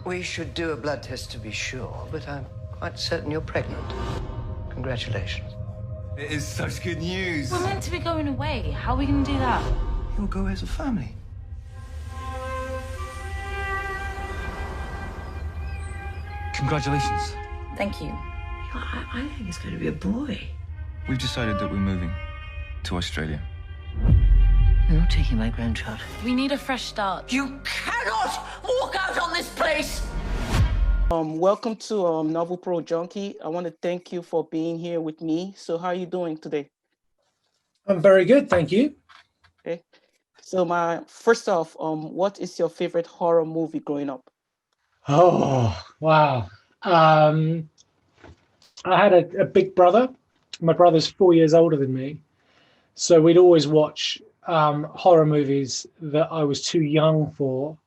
We should do a blood test to be sure, but I'm quite certain you're pregnant. Congratulations. It is such good news. We're meant to be going away. How are we going to do that? You'll go as a family. Congratulations. Thank you. I think it's going to be a boy. We've decided that we're moving to Australia. You're not taking my grandchild. We need a fresh start. You cannot walk out on this place! Welcome to Novelpro Junkie. I want to thank you for being here with me. So how are you doing today? I'm very good, thank you. Okay. So first off, what is your favorite horror movie growing up? Oh, wow. I had a big brother. My brother's 4 years older than me. So we'd always watch horror movies that I was too young for.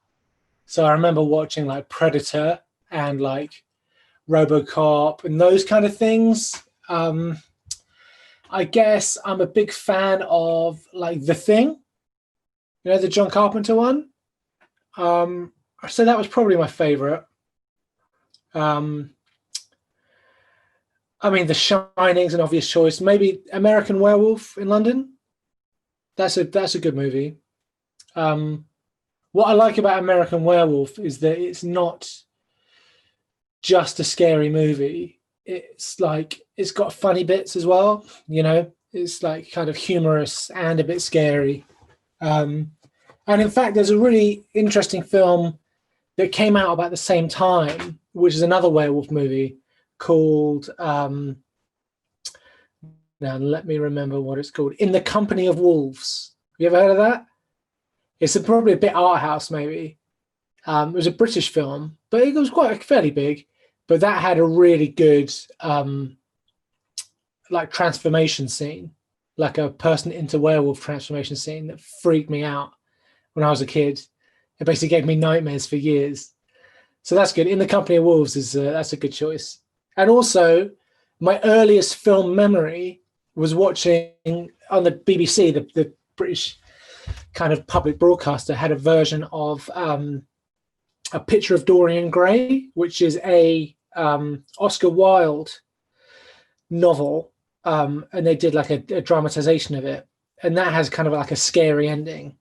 So I remember watching like Predator and like RoboCop and those kind of things. I guess I'm a big fan of like The Thing, you know, the John Carpenter one. So that was probably my favorite. I mean, The Shining's an obvious choice. Maybe American Werewolf in London. That's a good movie. What I like about American Werewolf is that it's not just a scary movie. It's like it's got funny bits as well. You know, it's like kind of humorous and a bit scary. And in fact, there's a really interesting film that came out about the same time, which is another werewolf movie called, now let me remember what it's called, In the Company of Wolves. Have you ever heard of that? It's probably a bit art house, maybe. It was a British film, but it was quite fairly big. But that had a really good like transformation scene, like a person into werewolf transformation scene that freaked me out when I was a kid. It basically gave me nightmares for years. So that's good. In the Company of Wolves that's a good choice. And also, my earliest film memory was watching on the BBC, the British kind of public broadcaster had a version of A Picture of Dorian Gray, which is a Oscar Wilde novel, and they did like a dramatization of it, and that has kind of like a scary ending.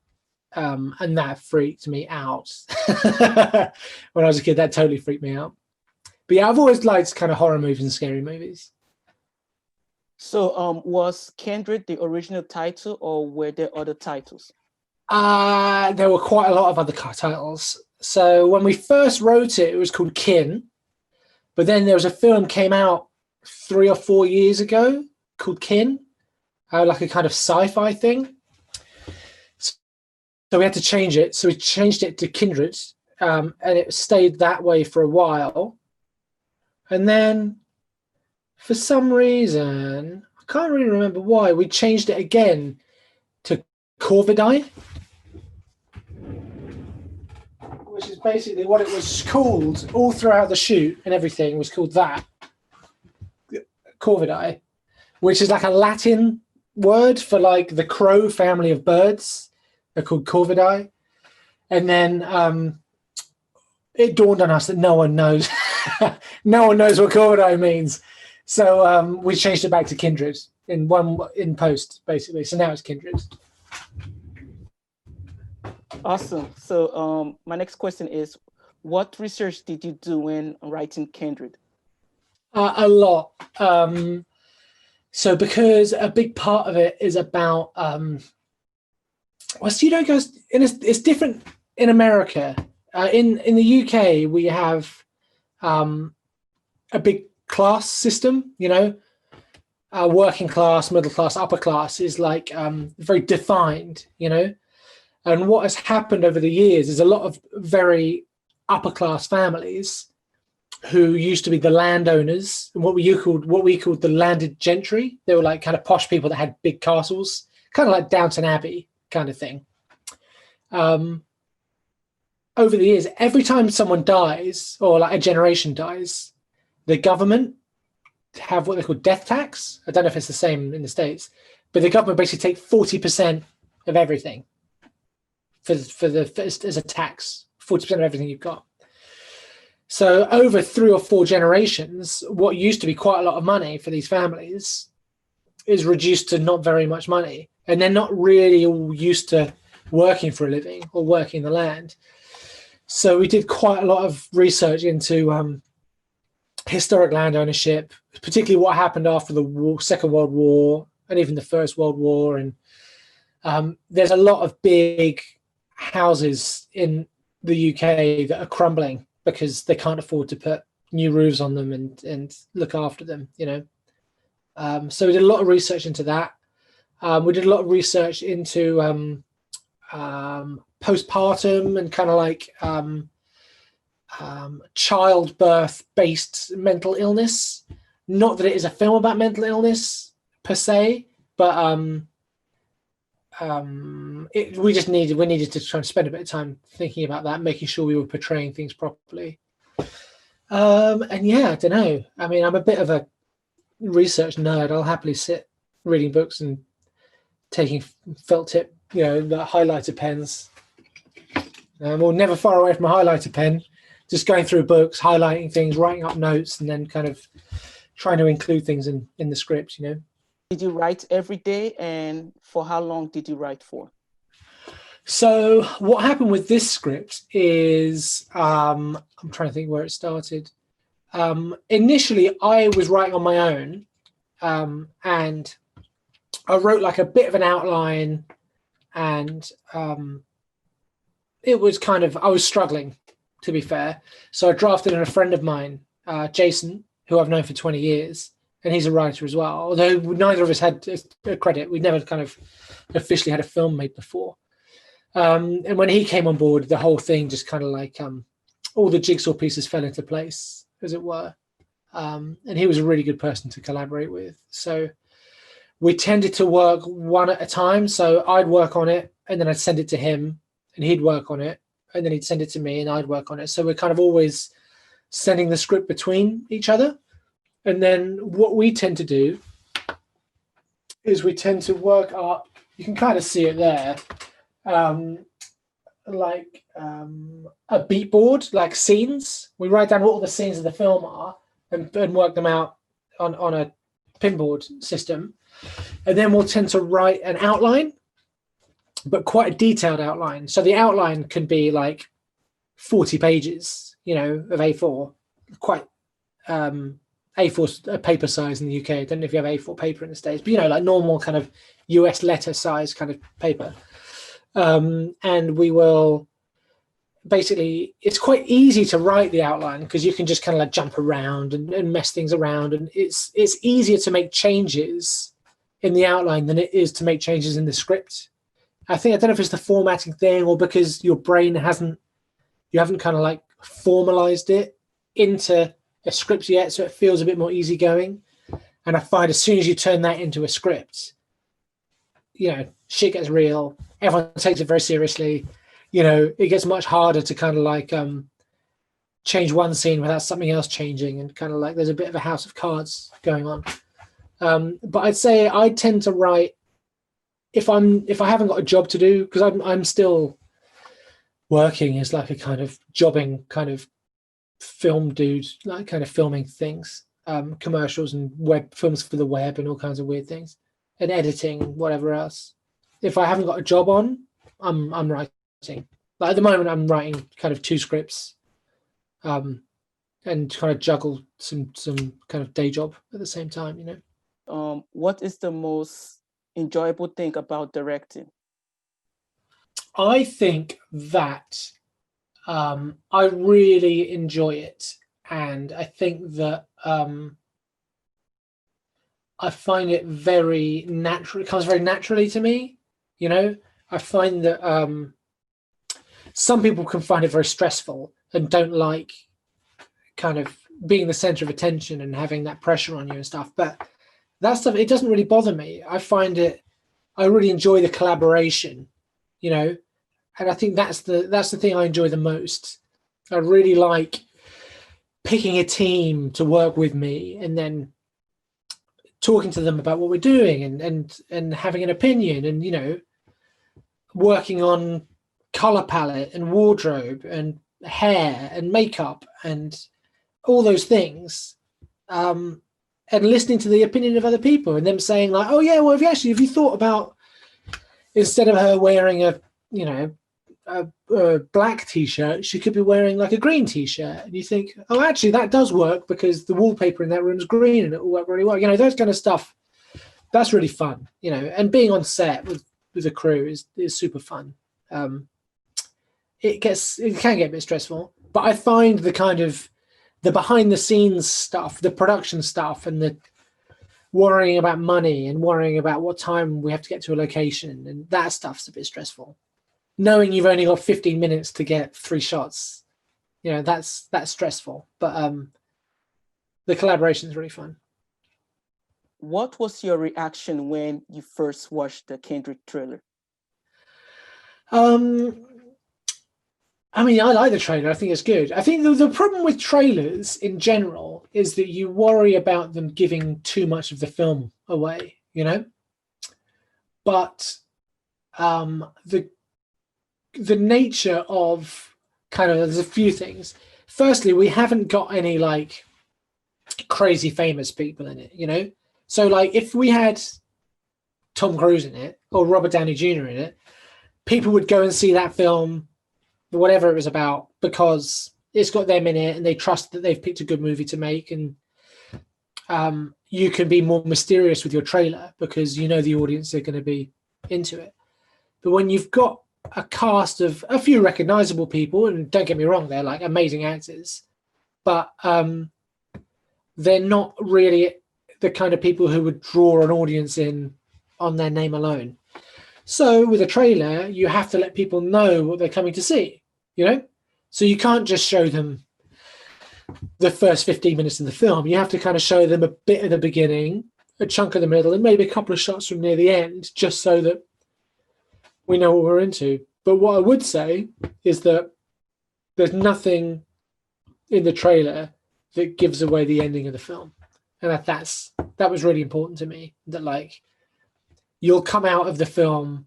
And that freaked me out when I was a kid. That totally freaked me out. But yeah, I've always liked kind of horror movies and scary movies. So was Kindred the original title, or were there other titles? There were quite a lot of other titles. So when we first wrote it, it was called Kin. But then there was a film came out 3 or 4 years ago called Kin, like a kind of sci-fi thing. So we had to change it. So we changed it to Kindred, and it stayed that way for a while. And then for some reason, I can't really remember why, we changed it again to Corvidae, which is basically what it was called all throughout the shoot, and everything was called that, Corvidae, which is like a Latin word for like the crow family of birds. They're called Corvidae. And then it dawned on us that no one knows no one knows what Corvidae means. So we changed it back to Kindred in post, basically. So now it's Kindred. Awesome. So my next question is, what research did you do when writing Kindred? A lot. So because a big part of it is about well, so you know, guys, it's different in America. In the UK, we have a big class system. You know, working class, middle class, upper class is like very defined. You know, and what has happened over the years is a lot of very upper class families who used to be the landowners and what we called the landed gentry. They were like kind of posh people that had big castles, kind of like Downton Abbey kind of thing. Over the years, every time someone dies or like a generation dies, the government have what they call death tax. I don't know if it's the same in the States, but the government basically take 40% of everything as a tax, 40% of everything you've got. So over 3 or 4 generations, what used to be quite a lot of money for these families is reduced to not very much money. And they're not really all used to working for a living or working the land. So we did quite a lot of research into historic land ownership, particularly what happened after the Second World War and even the First World War. And there's a lot of big houses in the UK that are crumbling because they can't afford to put new roofs on them and look after them, you know. So we did a lot of research into that. We did a lot of research into postpartum and kind of like childbirth-based mental illness. Not that it is a film about mental illness per se, but we needed to try and spend a bit of time thinking about that, making sure we were portraying things properly. And yeah, I don't know. I mean, I'm a bit of a research nerd. I'll happily sit reading books and taking felt tip, you know, the highlighter pens. Or never far away from a highlighter pen, just going through books, highlighting things, writing up notes, and then kind of trying to include things in the script, you know. Did you write every day, and for how long did you write for? So what happened with this script is, I'm trying to think where it started. Initially, I was writing on my own, and I wrote like a bit of an outline, and it was kind of, I was struggling, to be fair. So I drafted in a friend of mine, Jason, who I've known for 20 years, and he's a writer as well. Although neither of us had a credit. We'd never kind of officially had a film made before. And when he came on board, the whole thing just kind of like, all the jigsaw pieces fell into place, as it were. And he was a really good person to collaborate with. So we tended to work one at a time. So I'd work on it, and then I'd send it to him, and he'd work on it, and then he'd send it to me, and I'd work on it. So we're kind of always sending the script between each other. And then what we tend to do is we tend to work up, you can kind of see it there, like a beat board, like scenes. We write down what all the scenes of the film are and work them out on a pinboard system. And then we'll tend to write an outline, but quite a detailed outline. So the outline can be like 40 pages, you know, of A4, quite A4 paper size in the UK. I don't know if you have A4 paper in the States, but, you know, like normal kind of US letter size kind of paper. And we will basically, it's quite easy to write the outline because you can just kind of like jump around and mess things around. And it's easier to make changes in the outline than it is to make changes in the script. I don't know if it's the formatting thing or because your brain you haven't kind of like formalized it into a script yet, so it feels a bit more easygoing. And I find as soon as you turn that into a script, you know, shit gets real. Everyone takes it very seriously. You know, it gets much harder to kind of like change one scene without something else changing, and kind of like there's a bit of a house of cards going on. But I'd say I tend to write if I haven't got a job to do, because I'm still working as like a kind of jobbing kind of film dude, like kind of filming things, commercials and web films for the web and all kinds of weird things, and editing, whatever else. If I haven't got a job on, I'm writing. Like at the moment, I'm writing kind of 2 scripts, and kind of juggle some kind of day job at the same time, you know. What is the most enjoyable thing about directing? I think that I really enjoy it, and I think that I find it very natural. It comes very naturally to me, you know. I find that some people can find it very stressful and don't like kind of being the center of attention and having that pressure on you and stuff. But that stuff, it doesn't really bother me. I really enjoy the collaboration, you know. And I think that's the thing I enjoy the most. I really like picking a team to work with me and then talking to them about what we're doing and having an opinion, and, you know, working on color palette and wardrobe and hair and makeup and all those things, and listening to the opinion of other people and them saying like, oh yeah, well, if you thought about, instead of her wearing a black t-shirt, she could be wearing like a green t-shirt, and you think, oh, actually that does work because the wallpaper in that room is green and it will work really well. Those kind of stuff. That's really fun, and being on set with the crew is super fun. It can get a bit stressful, but I find the kind of the behind the scenes stuff, the production stuff, and the worrying about money and worrying about what time we have to get to a location, and that stuff's a bit stressful. Knowing you've only got 15 minutes to get 3 shots, that's stressful. But the collaboration is really fun. What was your reaction when you first watched the Kindred trailer? I mean, I like the trailer. I think it's good. I think the problem with trailers in general is that you worry about them giving too much of the film away, But the nature of there's a few things. Firstly, we haven't got any like crazy famous people in it, So like if we had Tom Cruise in it or Robert Downey Jr. in it, people would go and see that film, whatever it was about, because it's got them in it and they trust that they've picked a good movie to make. And you can be more mysterious with your trailer because the audience are going to be into it. But when you've got a cast of a few recognizable people, and don't get me wrong, they're like amazing actors, but they're not really the kind of people who would draw an audience in on their name alone. So with a trailer, you have to let people know what they're coming to see, So you can't just show them the first 15 minutes of the film. You have to kind of show them a bit at the beginning, a chunk of the middle, and maybe a couple of shots from near the end, just so that we know what we're into. But what I would say is that there's nothing in the trailer that gives away the ending of the film. And that was really important to me, that like you'll come out of the film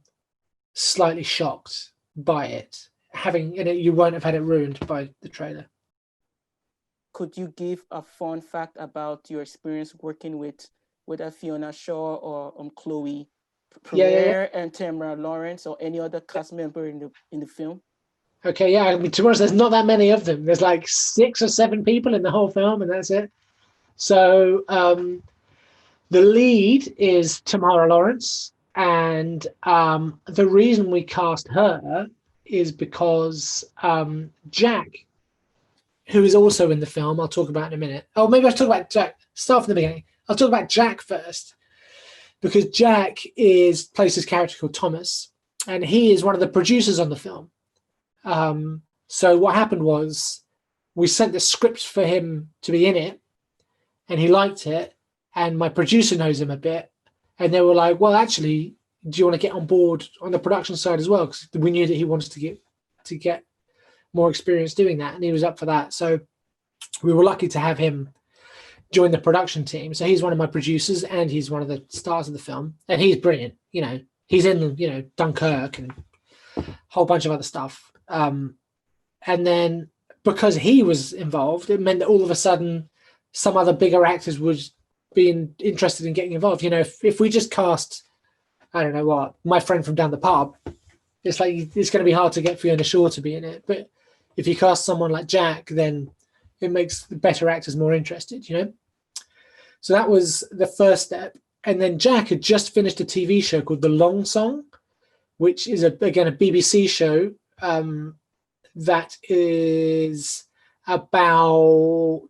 slightly shocked by it, you won't have had it ruined by the trailer. Could you give a fun fact about your experience working with Fiona Shaw or Chloe Pirrie and Tamara Lawrence or any other cast member in the film? Okay, yeah. I mean, to be honest, there's not that many of them. There's like 6 or 7 people in the whole film, and that's it. So the lead is Tamara Lawrence, and the reason we cast her is because Jack, who is also in the film, I'll talk about in a minute. Oh, maybe I'll talk about Jack. Start from the beginning. I'll talk about Jack first, because Jack plays his character called Thomas, and he is one of the producers on the film. So what happened was we sent the script for him to be in it, and he liked it, and my producer knows him a bit, and they were like, well, actually, do you want to get on board on the production side as well? Because we knew that he wanted to get more experience doing that, and he was up for that. So we were lucky to have him join the production team. So he's one of my producers, and he's one of the stars of the film, and he's brilliant. He's in Dunkirk and a whole bunch of other stuff. And then because he was involved, it meant that all of a sudden some other bigger actors was being interested in getting involved. If we just cast, I don't know what, my friend from down the pub, it's going to be hard to get Fiona Shaw to be in it. But if you cast someone like Jack, then it makes the better actors more interested, So that was the first step. And then Jack had just finished a TV show called The Long Song, which is again a BBC show that is about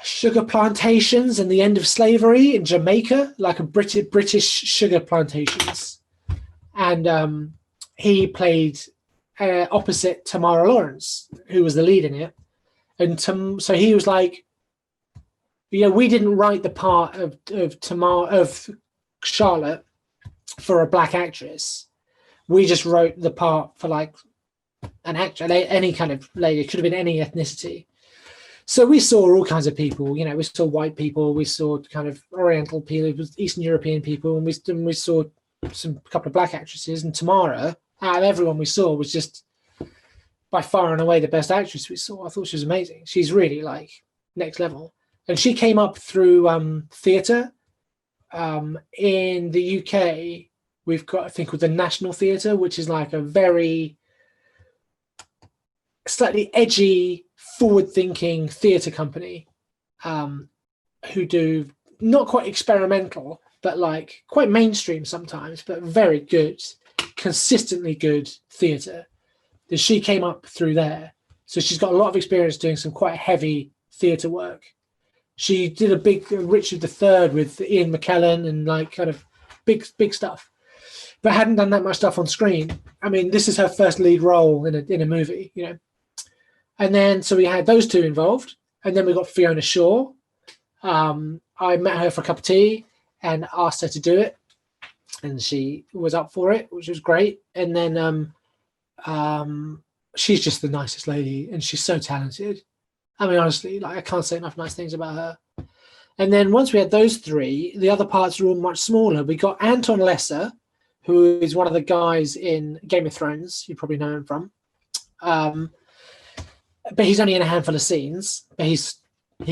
sugar plantations and the end of slavery in Jamaica, like a British sugar plantations. And he played opposite Tamara Lawrence, who was the lead in it. And so he was like, we didn't write the part of Charlotte for a black actress. We just wrote the part for like an actor, any kind of lady. It could have been any ethnicity. So we saw all kinds of people. We saw white people, we saw kind of Oriental people, Eastern European people, and we saw a couple of black actresses. And Tamara, out of everyone we saw, was just by far and away the best actress we saw. I thought she was amazing. She's really like next level. And she came up through theatre. In the UK, we've got a thing called the National Theatre, which is like a very slightly edgy, forward-thinking theatre company who do not quite experimental, but like quite mainstream sometimes, but very good, consistently good theatre. She came up through there. So she's got a lot of experience doing some quite heavy theatre work. She did a big Richard III with Ian McKellen and like kind of big stuff, but hadn't done that much stuff on screen. I mean, this is her first lead role in a movie, you know. And then so we had those two involved, and then we got Fiona Shaw. I met her for a cup of tea and asked her to do it, and she was up for it, which was great. And then she's just the nicest lady, and she's so talented. I mean, honestly, like I can't say enough nice things about her. And then once we had those three, the other parts were all much smaller. We got Anton Lesser, who is one of the guys in Game of Thrones. You probably know him from. But he's only in a handful of scenes. But he's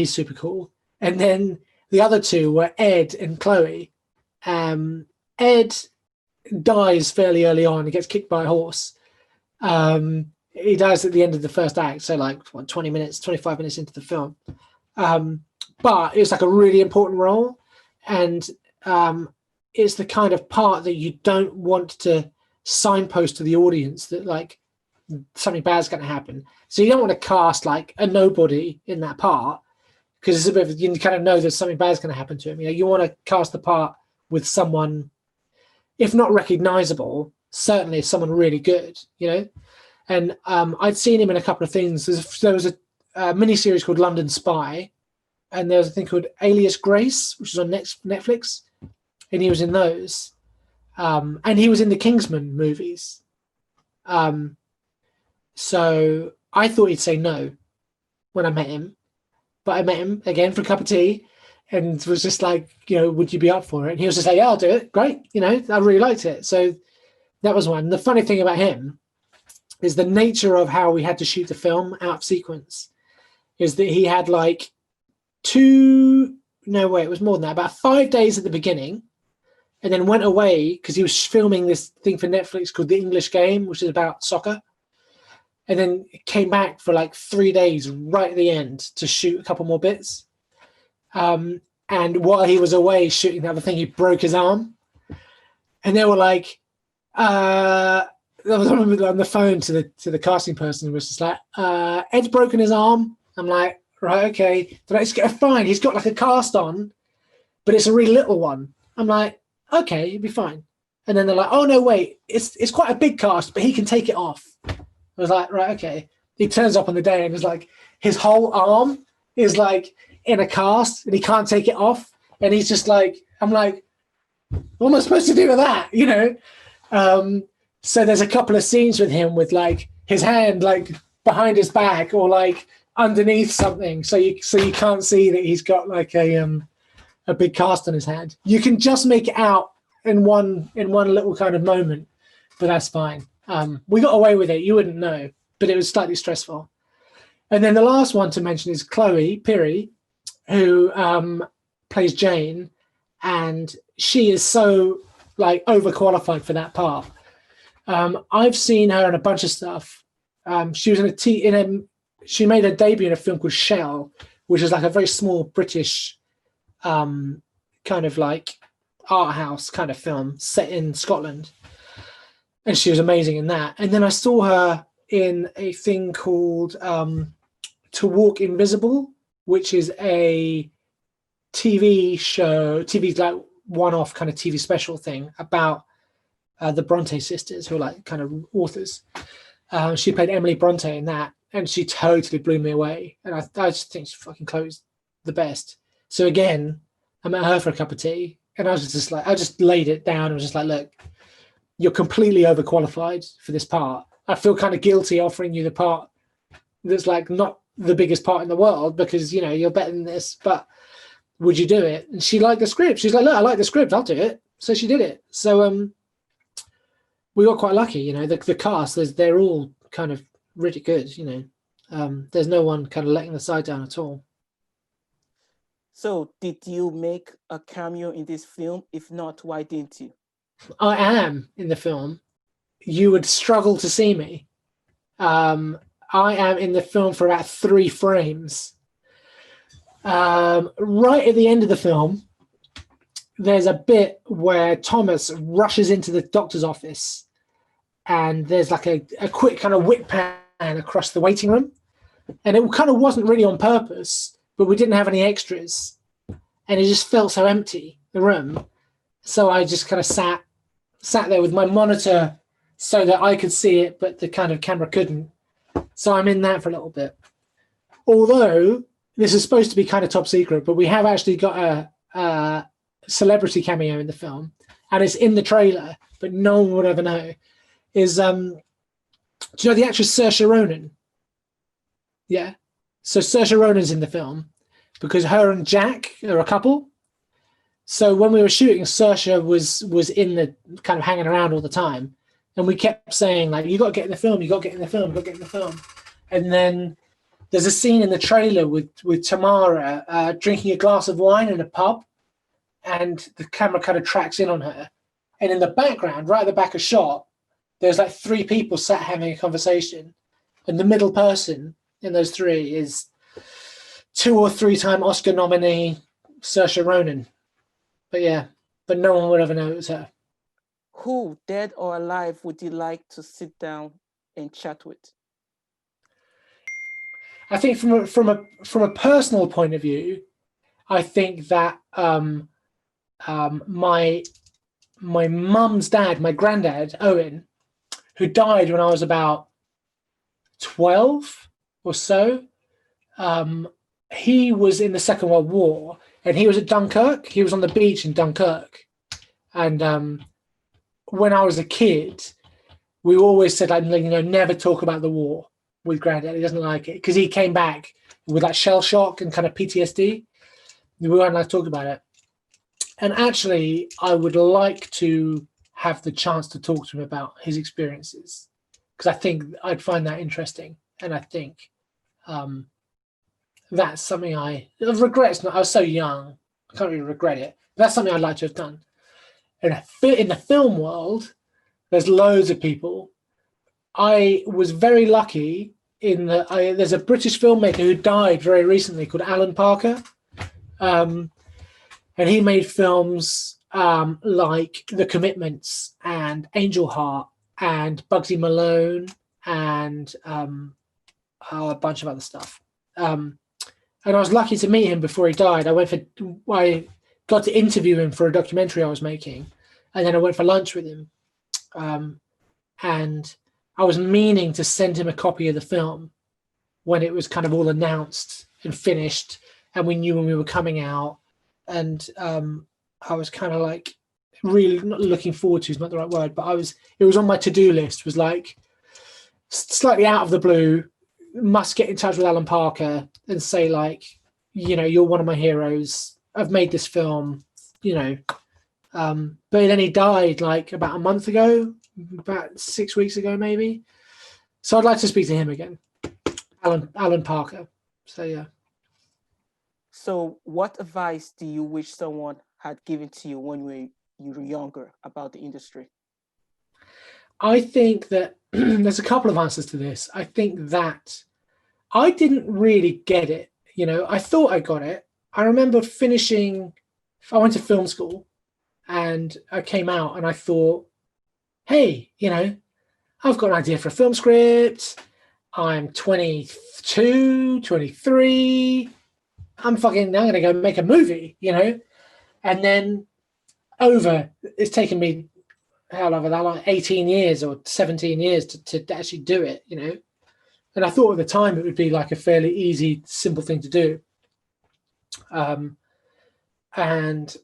super cool. And then the other two were Ed and Chloe. Ed dies fairly early on. He gets kicked by a horse. He dies at the end of the first act, so like 25 minutes into the film. But it's like a really important role, and it's the kind of part that you don't want to signpost to the audience that like something bad's going to happen. So you don't want to cast like a nobody in that part, because it's a bit of, you kind of know that something bad's going to happen to him. You know, you want to cast the part with someone, if not recognizable, certainly someone really good, you know. And I'd seen him in a couple of things. There was a mini-series called London Spy, and there was a thing called Alias Grace, which is on Netflix, and he was in those. And he was in the Kingsman movies. So I thought he'd say no when I met him. But I met him again for a cup of tea and was just like, you know, would you be up for it? And he was just like, yeah, I'll do it. Great. You know, I really liked it. So that was one. The funny thing about him is the nature of how we had to shoot the film out of sequence is that he had like it was more than that, about 5 days at the beginning, and then went away because he was filming this thing for Netflix called The English Game, which is about soccer. And then came back for like 3 days right at the end to shoot a couple more bits. And while he was away shooting the other thing, he broke his arm. And they were like, I was on the phone to the casting person and was just like, Ed's broken his arm. I'm like, right, okay. They're like, fine. He's got like a cast on, but it's a really little one. I'm like, okay, it'll be fine. And then they're like, oh no, wait, it's quite a big cast, but he can take it off. I was like, right, okay. He turns up on the day and it's like his whole arm is like in a cast and he can't take it off. And he's just like, I'm like, what am I supposed to do with that? You know? So there's a couple of scenes with him with like his hand like behind his back or like underneath something. So you can't see that he's got like a big cast on his hand. You can just make it out in one little kind of moment, but that's fine. We got away with it. You wouldn't know, but it was slightly stressful. And then the last one to mention is Chloe Pirrie, who plays Jane, and she is so like overqualified for that part. I've seen her in a bunch of stuff. She was she made her debut in a film called Shell, which is like a very small British kind of like art house kind of film set in Scotland. And she was amazing in that. And then I saw her in a thing called To Walk Invisible, which is a TV show, like one-off kind of TV special thing about the Bronte sisters, who are like kind of authors. She played Emily Bronte in that, and she totally blew me away. And I just think fucking Chloe's the best. So again, I met her for a cup of tea, and I was just like, I just laid it down and was just like, look, you're completely overqualified for this part. I feel kind of guilty offering you the part that's like not the biggest part in the world because, you know, you're better than this, but would you do it? And she liked the script. She's like, look, I like the script. I'll do it. So she did it. So we got quite lucky, you know, the cast, they're all kind of really good. There's no one kind of letting the side down at all. So did you make a cameo in this film? If not, why didn't you? I am in the film. You would struggle to see me. I am in the film for about 3 frames. Right at the end of the film, there's a bit where Thomas rushes into the doctor's office, and there's like a quick kind of whip pan across the waiting room. And it kind of wasn't really on purpose, but we didn't have any extras. And it just felt so empty, the room. So I just kind of sat there with my monitor so that I could see it, but the kind of camera couldn't. So I'm in that for a little bit. Although this is supposed to be kind of top secret, but we have actually got a celebrity cameo in the film, and it's in the trailer, but no one would ever know. Do you know the actress Saoirse Ronan? Yeah. So Saoirse Ronan's in the film because her and Jack are a couple. So when we were shooting, Saoirse was in the kind of hanging around all the time. And we kept saying, like, you got to get in the film, you got to get in the film, you got to get in the film. And then there's a scene in the trailer with Tamara drinking a glass of wine in a pub, and the camera kind of tracks in on her. And in the background, right at the back of shot, there's like 3 people sat having a conversation. And the middle person in those 3 is 2 or 3-time Oscar nominee Saoirse Ronan. But no one would ever know it was her. Who, dead or alive, would you like to sit down and chat with? I think from a personal point of view, I think that my mum's dad, my granddad Owen, who died when I was about 12 or so, he was in the Second World War, and he was at Dunkirk. He was on the beach in Dunkirk, and when I was a kid, we always said, like, never talk about the war with Granddad. He doesn't like it because he came back with like shell shock and kind of PTSD. We weren't allowed to talk about it. And actually, I would like to have the chance to talk to him about his experiences, because I think I'd find that interesting. And I think that's something I regret. I was so young, I can't really regret it. But that's something I'd like to have done. In the film world, there's loads of people. I was very lucky in that there's a British filmmaker who died very recently called Alan Parker. And he made films like The Commitments and Angel Heart and Bugsy Malone and a bunch of other stuff. And I was lucky to meet him before he died. I got to interview him for a documentary I was making, and then I went for lunch with him. And I was meaning to send him a copy of the film when it was kind of all announced and finished, and we knew when we were coming out. And I was kind of like really not looking forward to is not the right word, but it was on my to-do list, was like slightly out of the blue, must get in touch with Alan Parker and say, like, you're one of my heroes. I've made this film, but then he died like about a month ago, about 6 weeks ago, maybe. So I'd like to speak to him again, Alan Parker. So, yeah. So what advice do you wish someone had given to you when you were younger about the industry? I think that there's a couple of answers to this. I think that I didn't really get it. I thought I got it. I remember I went to film school and I came out and I thought, hey, I've got an idea for a film script. I'm 22, 23. I'm going to go make a movie, And then it's taken me, how long, like 18 years or 17 years to actually do it, And I thought at the time it would be like a fairly easy, simple thing to do. And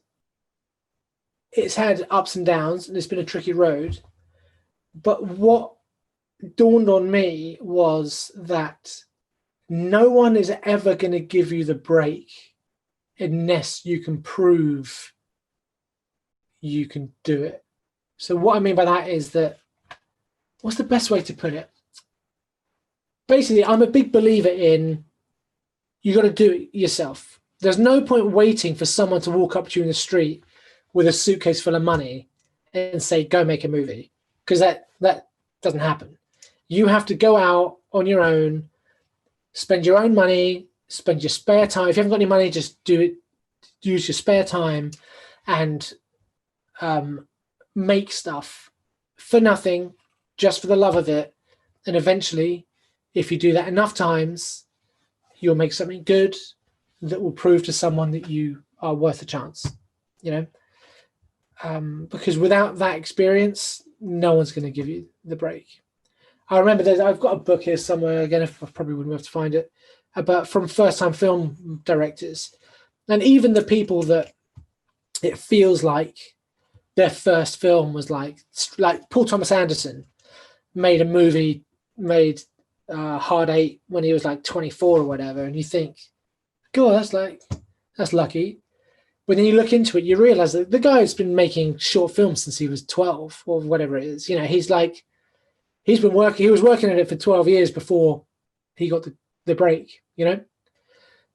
it's had ups and downs, and it's been a tricky road. But what dawned on me was that no one is ever going to give you the break unless you can prove you can do it. So what I mean by that is that, what's the best way to put it? basically, I'm a big believer in you got to do it yourself. There's no point waiting for someone to walk up to you in the street with a suitcase full of money and say, go make a movie, because that doesn't happen. You have to go out on your own, spend your own money, spend your spare time. If you haven't got any money, just do it. Use your spare time and make stuff for nothing, just for the love of it. And eventually, if you do that enough times, you'll make something good that will prove to someone that you are worth a chance, you know? Because without that experience, no one's going to give you the break. I remember I've got a book here somewhere, again, I probably wouldn't be able to find it, about from first-time film directors. And even the people that it feels like their first film was like Paul Thomas Anderson made a movie, Hard Eight when he was like 24 or whatever. And you think, God, that's lucky. But then you look into it, you realize that the guy's been making short films since he was 12 or whatever it is. You know, he was working at it for 12 years before he got the break, you know?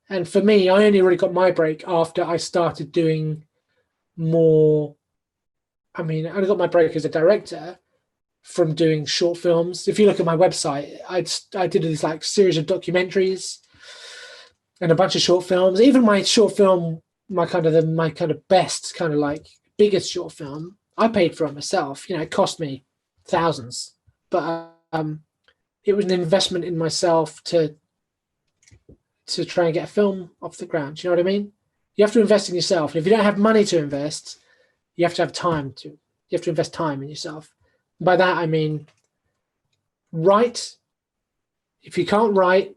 And for me, I only really got my break after I started doing more. I mean, I got my break as a director from doing short films. If you look at my website, I did this like series of documentaries and a bunch of short films. Even my short film, my kind of best, kind of like biggest short film, I paid for it myself. You know, it cost me thousands, but it was an investment in myself to try and get a film off the ground. Do you know what I mean? You have to invest in yourself. And if you don't have money to invest, you have to have time to. You have to invest time in yourself. By that, I mean, write. If you can't write,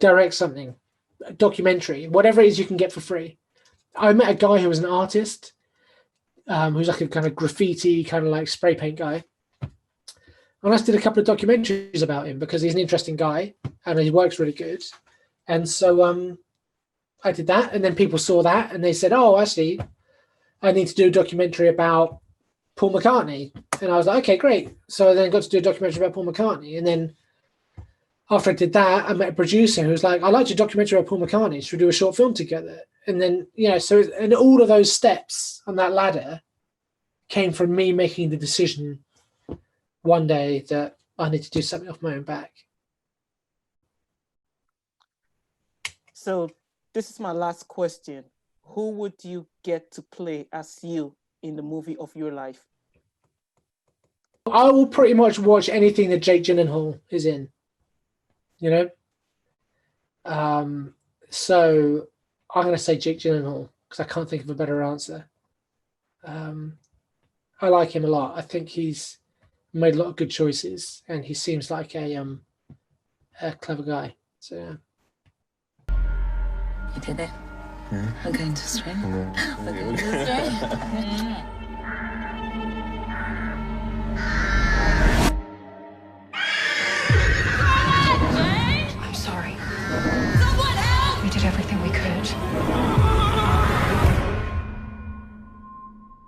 direct something, a documentary, whatever it is you can get for free. I met a guy who was an artist, who's like a kind of graffiti, kind of like spray paint guy. And I did a couple of documentaries about him because he's an interesting guy and his work's really good. And so I did that, and then people saw that and they said, oh, actually, I need to do a documentary about Paul McCartney. And I was like, okay, great. So I then got to do a documentary about Paul McCartney. And then after I did that, I met a producer who was like, I liked your documentary about Paul McCartney. Should we do a short film together? And then, you know, so and all of those steps on that ladder came from me making the decision one day that I need to do something off my own back. So this is my last question. Who would you get to play as you in the movie of your life? I will pretty much watch anything that Jake Gyllenhaal is in, you know? So I'm going to say Jake Gyllenhaal because I can't think of a better answer. I like him a lot. I think he's made a lot of good choices and he seems like a clever guy. So, yeah. You did it. Yeah. We're going to swim. Yeah. We're going to swim. I'm sorry. Someone help! We did everything we could.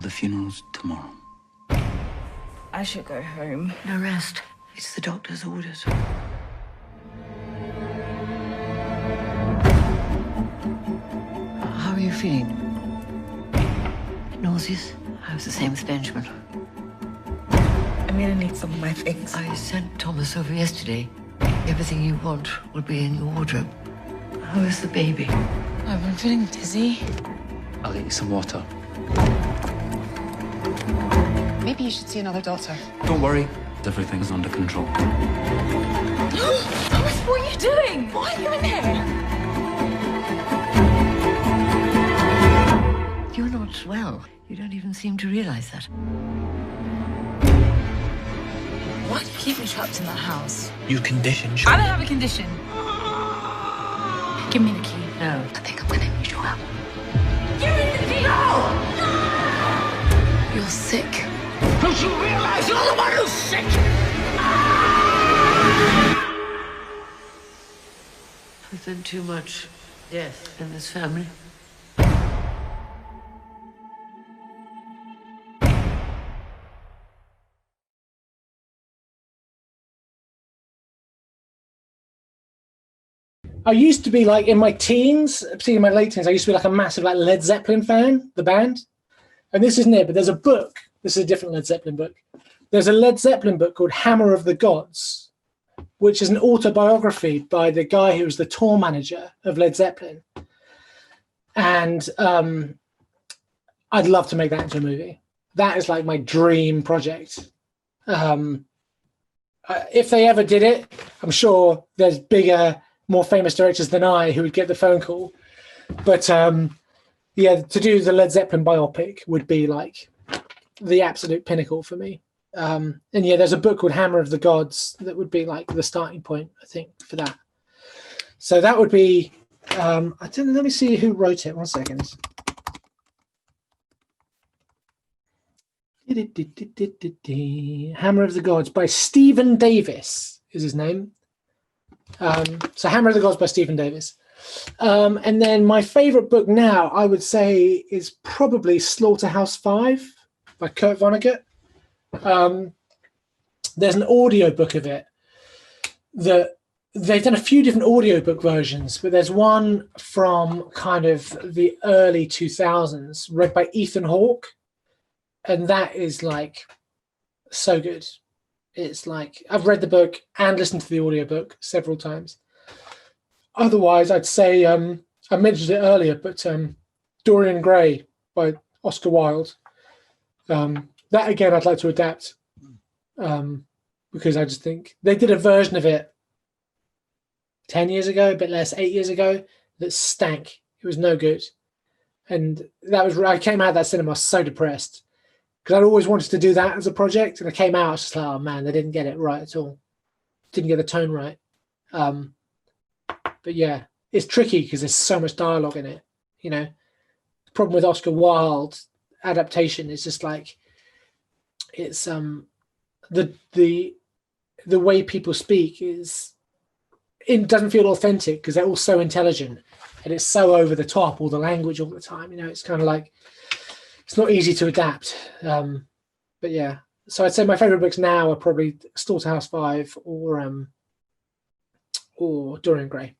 The funeral's tomorrow. I should go home. No rest. It's the doctor's orders. How are you feeling? Nauseous? I was the same with Benjamin. I'm gonna need some of my things. I sent Thomas over yesterday. Everything you want will be in your wardrobe. How is the baby? I've been feeling dizzy. I'll get you some water. Maybe you should see another doctor. Don't worry, everything's under control. Thomas, what are you doing? Why are you in here? You're not well. You don't even seem to realize that. Why do you keep me trapped in that house? You condition. I don't have a condition. Give me the key. No, I think I'm gonna need your help. Give me the key! No! You're sick. Don't you realize you're the one who's sick? There's been too much death in this family. I used to be like in my teens, particularly in my late teens, I used to be like a massive like Led Zeppelin fan, the band. And this isn't it, but there's a book. This is a different Led Zeppelin book. There's a Led Zeppelin book called Hammer of the Gods, which is an autobiography by the guy who was the tour manager of Led Zeppelin. And I'd love to make that into a movie. That is like my dream project. If they ever did it, I'm sure there's bigger, more famous directors than I who would get the phone call. But yeah, to do the Led Zeppelin biopic would be like the absolute pinnacle for me. And yeah, there's a book called Hammer of the Gods that would be like the starting point, I think, for that. So that would be, I don't know, let me see who wrote it. 1 second. Hammer of the Gods by Stephen Davis is his name. So Hammer of the Gods by Stephen Davis. And then my favorite book now, I would say, is probably Slaughterhouse-5 by Kurt Vonnegut. There's an audiobook of it that they've done a few different audiobook versions, but there's one from kind of the early 2000s read by Ethan Hawke. And that is like so good. It's like I've read the book and listened to the audiobook several times. Otherwise, I'd say I mentioned it earlier, but Dorian Gray by Oscar Wilde. That again, I'd like to adapt because I just think they did a version of it 10 years ago, a bit less, 8 years ago, that stank. It was no good. And that was, I came out of that cinema so depressed because I'd always wanted to do that as a project. And I came out, I was just like, oh man, they didn't get it right at all. Didn't get the tone right. But yeah, it's tricky because there's so much dialogue in it. You know, the problem with Oscar Wilde adaptation is just like, it's the way people speak is, it doesn't feel authentic because they're all so intelligent and it's so over the top, all the language all the time. You know, it's kind of like, it's not easy to adapt. But yeah, so I'd say my favorite books now are probably Slaughterhouse-5 or Dorian Gray.